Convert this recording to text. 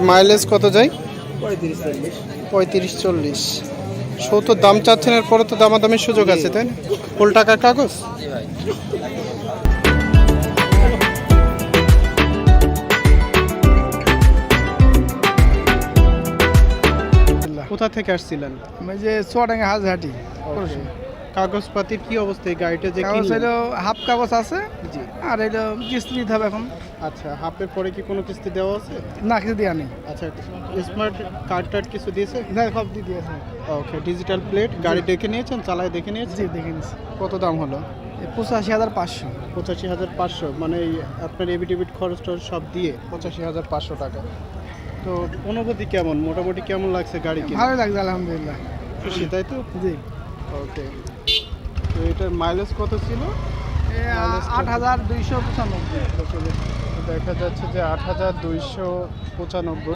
Mileage কত যায়? 35-40। 35-40। 70 দাম চাচ্ছেন, এরপরে তো দামাদামির সুযোগ আছে, তাই না? ফুল টাকার কাগজ। জি ভাই। কোথা থেকে আসছিলেন? আমি যে চুয়াডাঙ্গা হাজহাটি। কাগজপাতির কি অবস্থা এই গাড়িটা যে কাগজ কিনলেন? হলো হাফ কাগজ আছে, জি। আর এটা কিস্তি দিতে হবে এখন। আচ্ছা, হাফের পরে কি কোনো কিস্তি দেওয়া আছে? না, কিছু দেওয়া নেই। আচ্ছা, স্মার্ট কার্ড টার্ড কিছু দিয়েছে? না, সব দিয়ে দিয়েছে। ওকে, ডিজিটাল প্লেট। গাড়ি দেখে নিয়েছেন, চালায় দেখে জি, নিয়েছেন? দেখে নিচ্ছি। কত দাম হলো? 85,500। 85,500, মানে এই আপনার এবিটিবিট খরচ টরচ সব দিয়ে 85,500 টাকা। তো অনুভূতি কেমন, মোটামুটি কেমন লাগছে গাড়ি কিনে? ভালো লাগছে আলহামদুলিল্লাহ। খুশি, তাই তো? জি। ওকে। তো এটার মাইলেজ কত ছিল? 8,295। দেখা যাচ্ছে যে 8,295।